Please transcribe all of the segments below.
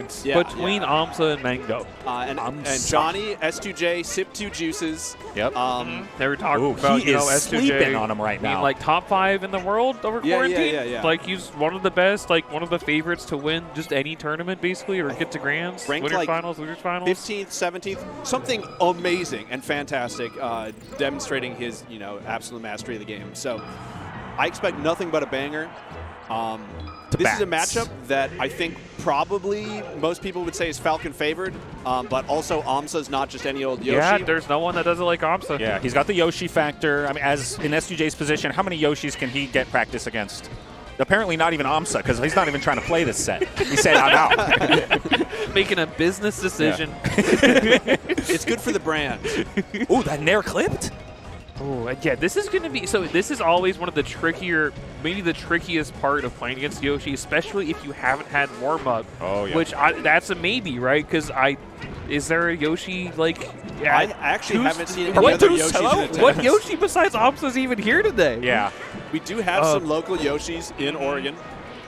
difference between aMSa and Mango. And Johnny, S2J, sip 2 juices. Yep. They were talking about, he is S2J sleeping on him right now. being like top 5 in the world over quarantine. Yeah. Like he's one of the best, like one of the favorites to win just any tournament basically, or get to grands, Ranked winners like finals, losers finals. 15th, 17th, something amazing and fantastic, demonstrating his absolute mastery of the game. So I expect nothing but a banger. This is a matchup that I think probably most people would say is Falcon favored, but also aMSa's not just any old Yoshi. Yeah, there's no one that does it like aMSa. Yeah, he's got the Yoshi factor. I mean, as in S2J's position, how many Yoshis can he get practice against? Apparently not even aMSa, because he's not even trying to play this set. He said, I'm out. Making a business decision. Yeah. It's good for the brand. Ooh, that Nair clipped? Oh, yeah, this is going to be, so this is always one of the trickier, maybe the trickiest part of playing against Yoshi, especially if you haven't had warm-up. Oh, yeah. Which, that's a maybe, right? Because is there a Yoshi, like... Yeah, I actually haven't seen any other Yoshis in attendance. What Yoshi besides aMSa's even here today? Yeah. We do have some local Yoshis in Oregon.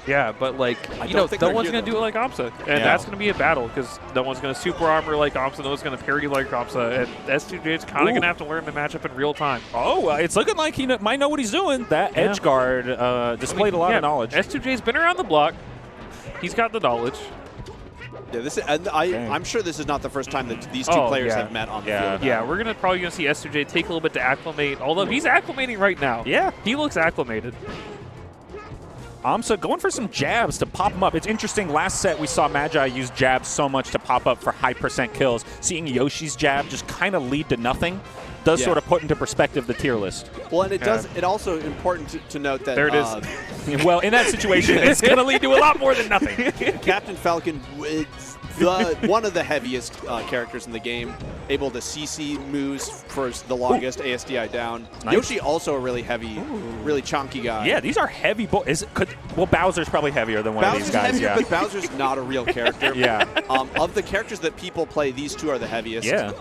Yeah, but like, no one's going to do it like aMSa. And that's going to be a battle because no one's going to super armor like aMSa, no one's going to parry like aMSa. And S2J is kind of going to have to learn the matchup in real time. Oh, it's looking like he might know what he's doing. That edge guard displayed a lot of knowledge. S2J's been around the block. He's got the knowledge. Yeah, this is, I'm sure this is not the first time that these two players have met on the field. Yeah, we're probably going to see S2J take a little bit to acclimate, although he's acclimating right now. Yeah. He looks acclimated. aMSa going for some jabs to pop him up. It's interesting, last set we saw Magi use jabs so much to pop up for high % kills. Seeing Yoshi's jab just kind of lead to nothing does sort of put into perspective the tier list. Well, and it also important to note that... There it is. Well, in that situation, it's going to lead to a lot more than nothing. Captain Falcon is one of the heaviest characters in the game, able to CC moves for the longest, ASDI down. Nice. Yoshi also a really heavy, really chunky guy. Yeah, these are heavy. Well, Bowser's probably heavier than one of these guys. Heavier, but Bowser's not a real character. Yeah. Of the characters that people play, these two are the heaviest. Yeah.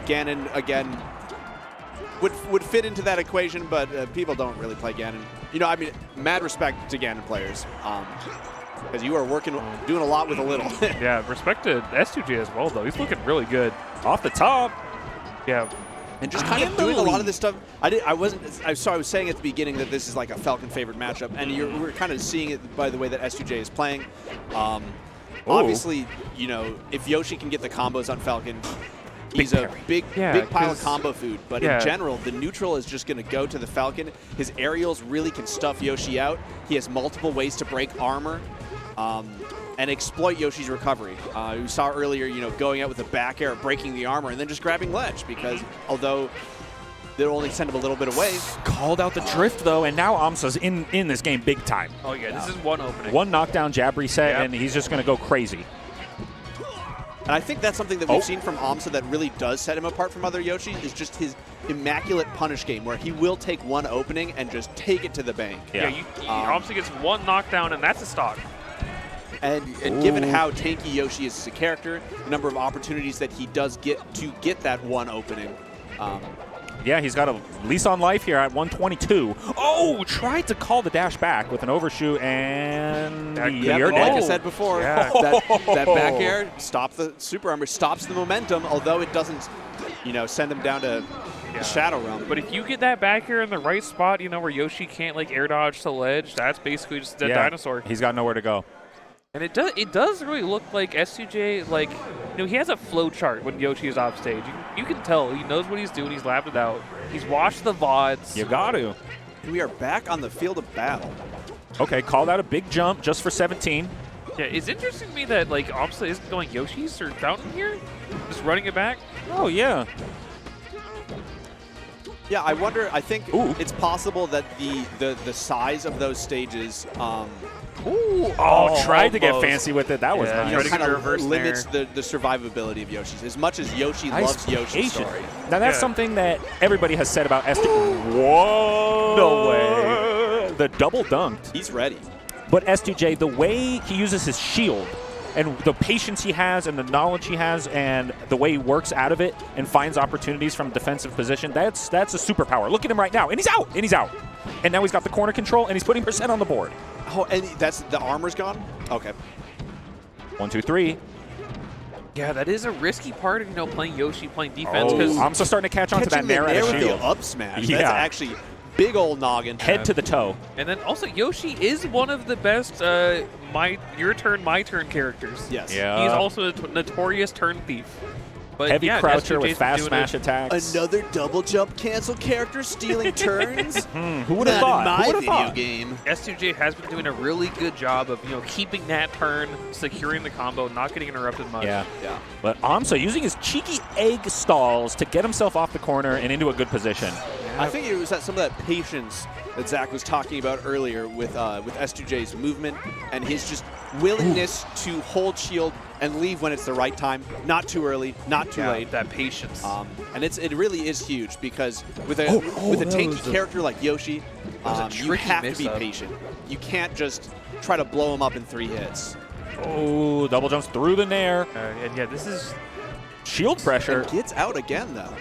Ganon, again, would fit into that equation, but people don't really play Ganon. I mean, mad respect to Ganon players. Because you are doing a lot with a little. Yeah, respect to S2J as well, though. He's looking really good. Off the top. Yeah. And just kind of doing a lot of this stuff. I was saying at the beginning that this is like a Falcon favorite matchup, and we're kind of seeing it by the way that S2J is playing. Obviously, if Yoshi can get the combos on Falcon, he's a big pile of combo food. But in general, the neutral is just going to go to the Falcon. His aerials really can stuff Yoshi out. He has multiple ways to break armor. And exploit Yoshi's recovery. We saw earlier, going out with a back air, breaking the armor, and then just grabbing ledge, because although they'll only send him a little bit away. Called out the drift, though, and now aMSa's in this game big time. Oh, yeah, this is one opening. One knockdown jab reset, and he's just going to go crazy. And I think that's something that we've seen from aMSa that really does set him apart from other Yoshis, is just his immaculate punish game, where he will take one opening and just take it to the bank. Yeah, aMSa gets one knockdown, and that's a stock. And given how tanky Yoshi is as a character, the number of opportunities that he does get to get that one opening. Yeah, he's got a lease on life here at 122. Oh, tried to call the dash back with an overshoot, and like I said before, that back air stops the super armor, stops the momentum, although it doesn't, send him down to the Shadow Realm. But if you get that back air in the right spot, where Yoshi can't air dodge to ledge, that's basically just a dinosaur. He's got nowhere to go. And it does really look like S2J, he has a flow chart when Yoshi is off stage. You can tell he knows what he's doing. He's lapped it out. He's watched the VODs. You got to. We are back on the field of battle. Okay, called out a big jump just for 17. Yeah, it's interesting to me that aMSa isn't going Yoshi's or Fountain here, just running it back. Oh yeah. Yeah, I wonder. I think it's possible that the size of those stages. Tried to get fancy with it. That was nice. Kind of limits the survivability of Yoshi's. As much as Yoshi loves Yoshi's story. Now that's something that everybody has said about S2J. Whoa! No way. The double dunked. He's ready. But S2J, the way he uses his shield, and the patience he has, and the knowledge he has, and the way he works out of it and finds opportunities from defensive position, that's a superpower. Look at him right now, and he's out, and he's out. And now he's got the corner control, and he's putting % on the board. Oh, and the armor's gone? Okay. 1, 2, 3. Yeah, that is a risky part of playing Yoshi, playing defense. Because aMSa starting to catch on to that nair at a shield. With the up smash. That's actually big old noggin. Head to the toe. And then also Yoshi is one of the best your turn, my turn characters. Yes. Yeah. He's also a notorious turn thief. But heavy yeah, croucher S2J's with fast smash attacks. Another double jump cancel character stealing turns? Who would have thought? Not Who in would my have video thought? game. S2J has been doing a really good job of keeping that turn, securing the combo, not getting interrupted much. Yeah. Yeah. But aMSa using his cheeky egg stalls to get himself off the corner and into a good position. I think it was some of that patience that Zach was talking about earlier with S2J's movement and his just willingness to hold shield and leave when it's the right time, not too early, not too late. That patience. And it really is huge because with a tanky character like Yoshi, you have to be patient. You can't just try to blow him up in 3 hits. Oh, double jumps through the nair. And yeah, this is Shield pressure. And gets out again though.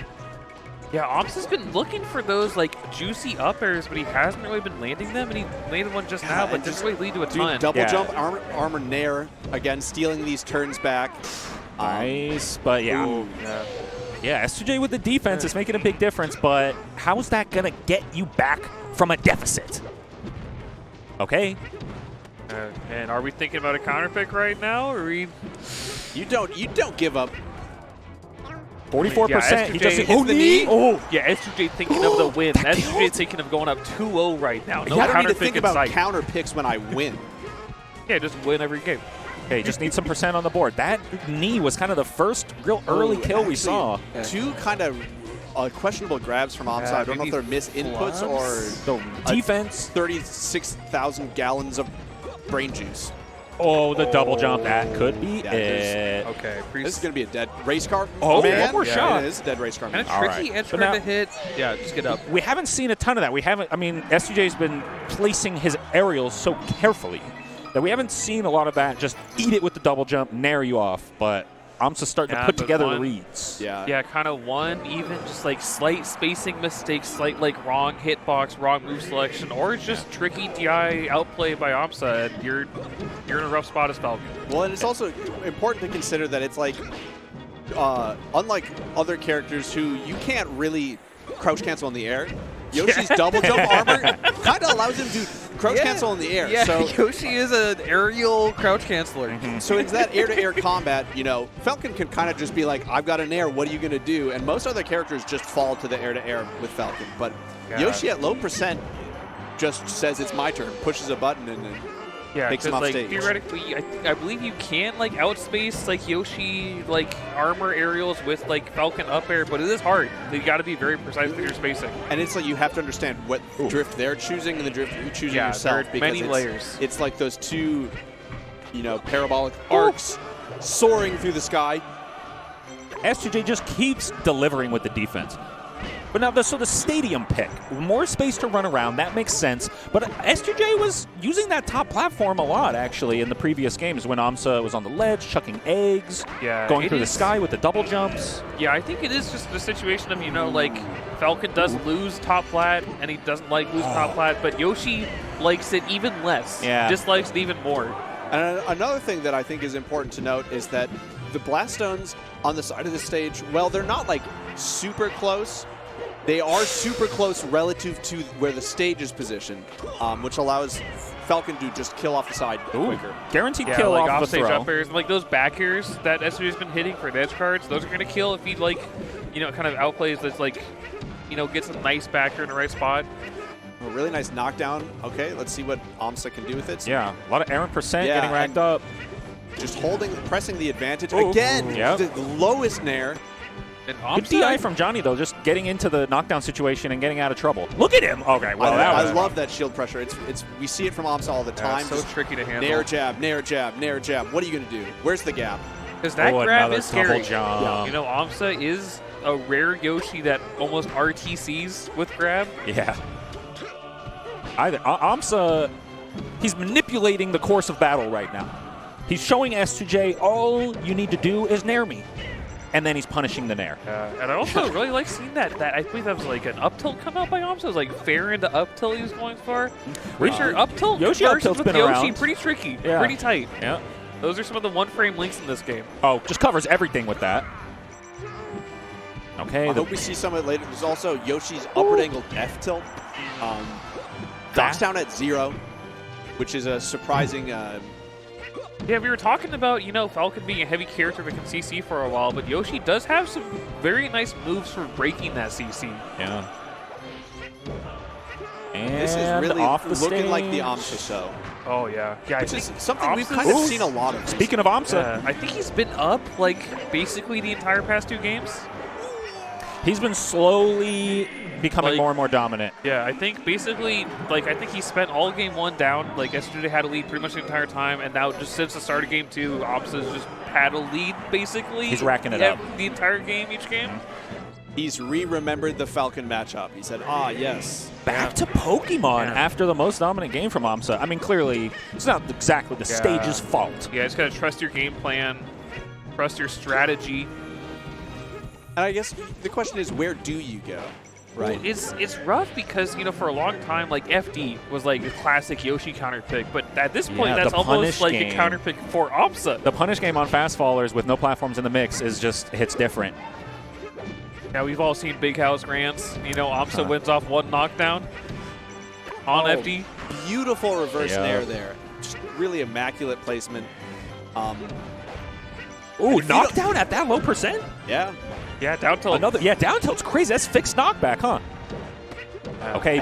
Yeah, aMSa's been looking for those juicy up airs, but he hasn't really been landing them, and he landed one just now, but doesn't really lead to a ton. Double jump, armor nair, again, stealing these turns back. Nice, but yeah. Ooh, Yeah, S2J with the defense is making a big difference, but how is that going to get you back from a deficit? Okay. And are we thinking about a counter pick right now, or You don't give up. 44%. Yeah, he just hits the knee. Oh, yeah, S2J thinking of the win. S2J thinking of going up 2-0 right now. No I don't counter need to pick think in about sight. counter picks when I win. Yeah, just win every game. Hey, just need some percent on the board. That knee was kind of the first real early kill we saw. 2 kind of questionable grabs from aMSa. I don't know if they're missed inputs or The defense. 36,000 gallons of brain juice. Oh, the double jump. That could be Yeah, it. Okay, This is going to be a dead race car. Oh, man. one more shot. It is a dead race car. kind of All tricky right. edge So guard now- to hit. Yeah, just get up. We haven't seen a ton of that. We haven't. I mean, S2J's been placing his aerials so carefully that we haven't seen a lot of that. Just eat it with the double jump, nair you off. But aMSa's starting to put but together one- reads. Yeah, kind of one, even just slight spacing mistakes, slight wrong hitbox, wrong move selection, or it's just tricky DI outplay by aMSa, and you're in a rough spot as Falcon. Well, and it's also important to consider that it's unlike other characters who you can't really crouch cancel in the air, Yoshi's double jump armor kind of allows him to crouch cancel in the air. Yeah, So Yoshi is an aerial crouch canceler. So it's that air-to-air combat, Falcon can kind of just be like, I've got an air, what are you going to do? And most other characters just fall to the air-to-air with Falcon. But Yoshi at low percent just says it's my turn, pushes a button, and then takes him off stage. Theoretically, I believe you can outspace Yoshi armor aerials with Falcon up air, but it is hard. You got to be very precise with your spacing. And it's you have to understand what drift they're choosing and the drift you're choosing Yeah, yourself. there are many layers. It's like those 2, parabolic arcs soaring through the sky. S2J just keeps delivering with the defense. But now, so the stadium pick, more space to run around, that makes sense. But S2J was using that top platform a lot, actually, in the previous games when aMSa was on the ledge, chucking eggs, going through the sky with the double jumps. Yeah, I think it is just the situation of, Falcon does lose top plat, and he doesn't lose top plat, but Yoshi likes it even less. Yeah. Dislikes it even more. And another thing that I think is important to note is that the blast stones on the side of the stage, well, they're not super close. They are super close relative to where the stage is positioned, which allows Falcon to just kill off the side quicker. Guaranteed kill off the stage throw. up airs, those back airs that S2J's been hitting for edge cards, those are going to kill if he kind of outplays this gets a nice back air in the right spot. A really nice knockdown. Okay, let's see what aMSa can do with it. Yeah, a lot of errant percent getting racked up. Just pressing the advantage. Again, the lowest nair. And Good DI from Johnny, though, just getting into the knockdown situation and getting out of trouble. Look at him. Okay, well, I love that shield pressure. We see it from aMSa all the time. It's so tricky to handle. Nair jab, nair jab, nair jab. What are you going to do? Where's the gap? Because that grab is scary. Jump. aMSa is a rare Yoshi that almost RTCs with grab. Yeah. aMSa, he's manipulating the course of battle right now. He's showing S2J, all you need to do is nair me. And then he's punishing the nair. And I also really like seeing that. I believe that was an up tilt come out by aMSa. It was fair into up tilt he was going for. Pretty sure up tilt Yoshi up versus tilt's with been Yoshi around. pretty tricky, Yeah. pretty tight. Yeah. Those are some of the one-frame links in this game. Oh, just covers everything with that. Okay. I hope we see some of it later. There's also Yoshi's upward angled F tilt. Docks down at 0, which is a surprising... Yeah, we were talking about, Falcon being a heavy character that can CC for a while, but Yoshi does have some very nice moves for breaking that CC. Yeah. And this is really off the looking stage. like the aMSa show. Oh, yeah. Yeah, Which is something we've kind of seen a lot of. Speaking of aMSa. I think he's been up, basically the entire past 2 games. He's been slowly becoming more and more dominant. Yeah, I think basically, I think he spent all game 1 down. S2J had a lead pretty much the entire time, and now just since the start of game 2, aMSa's just had a lead basically. He's racking it up. The entire game, each game. He's remembered the Falcon matchup. He said, yes. Back to Pokemon after the most dominant game from aMSa. I mean, clearly, it's not exactly the stage's fault. Yeah, just got to trust your game plan, trust your strategy. And I guess the question is, where do you go? Right. It's rough because, for a long time, FD was a classic Yoshi counter pick, but at this point, that's almost like a counter pick for aMSa. The punish game on fast fallers with no platforms in the mix is just hits different. Now, we've all seen Big House Grants. aMSa wins off 1 knockdown on FD. Beautiful reverse nair there. Just really immaculate placement. Ooh, knockdown at that low percent? Yeah. Yeah, down tilt. Down tilt's crazy. That's fixed knockback, huh? Okay,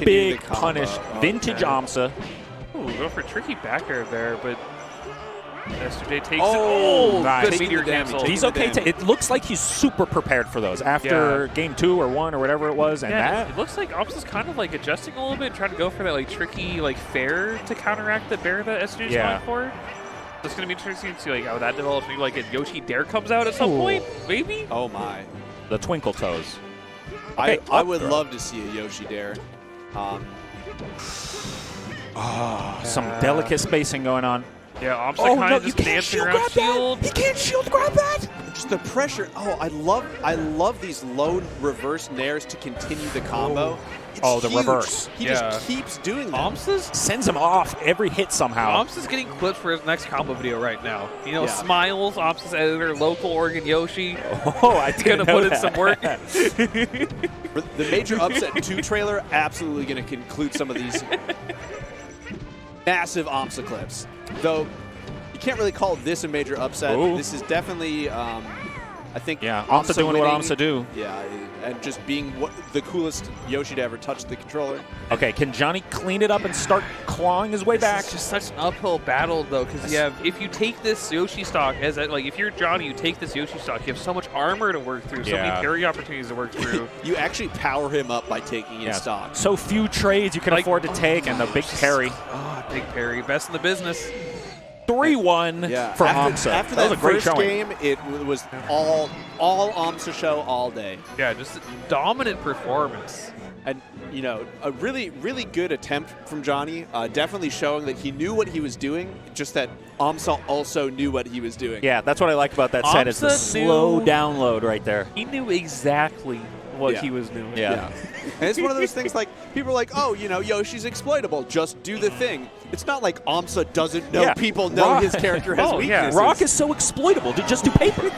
big punish. Vintage aMSa. Ooh, go for tricky back air there, but S2J takes it. Oh, nice. Good meteor cancel. He's okay. It looks like he's super prepared for those after game 2 or 1 or whatever it was. And it looks like aMSa's kind of adjusting a little bit, trying to go for that tricky fair to counteract the bear that S2J's going for. It's going to be interesting to see how that develops. Maybe a Yoshi Dare comes out at some point, maybe? Oh my. The twinkle toes. Okay, I would love to see a Yoshi Dare. Some delicate spacing going on. Yeah, aMSa kind of just dancing around shield. He can't shield grab that. Just the pressure. Oh, I love these low reverse nairs to continue the combo. It's the huge. reverse. He just keeps doing that. aMSa's sends him off every hit somehow. aMSa's getting clips for his next combo video right now. Smiles, aMSa's editor, local Oregon Yoshi. Oh, I didn't know put in some work. The major upset 2 trailer absolutely going to include some of these massive aMSa clips. Though you can't really call this a major upset. Ooh. This is definitely, I think, aMSa doing winning, what aMSa do. Yeah, and just being the coolest Yoshi to ever touch the controller. Okay, can Johnny clean it up and start clawing his way back? It's just such an uphill battle, though, because if you take this Yoshi stock, if you're Johnny, you take this Yoshi stock, you have so much armor to work through, so many parry opportunities to work through. You actually power him up by taking his stock. So few trades you can afford to take, and the big parry. Oh, big parry. Best in the business. 3-1 for aMSa. After that was a great first showing. game, it was all aMSa show all day. Yeah, just a dominant performance. And, a really, really good attempt from Johnny, definitely showing that he knew what he was doing, just that aMSa also knew what he was doing. Yeah, that's what I like about that set. It's the slow download right there. He knew exactly what he was doing. Yeah. And it's one of those things people are like, oh, Yoshi's exploitable. Just do the thing. It's not like aMSa doesn't know people know his character has weaknesses. Rock is so exploitable. Just do paper.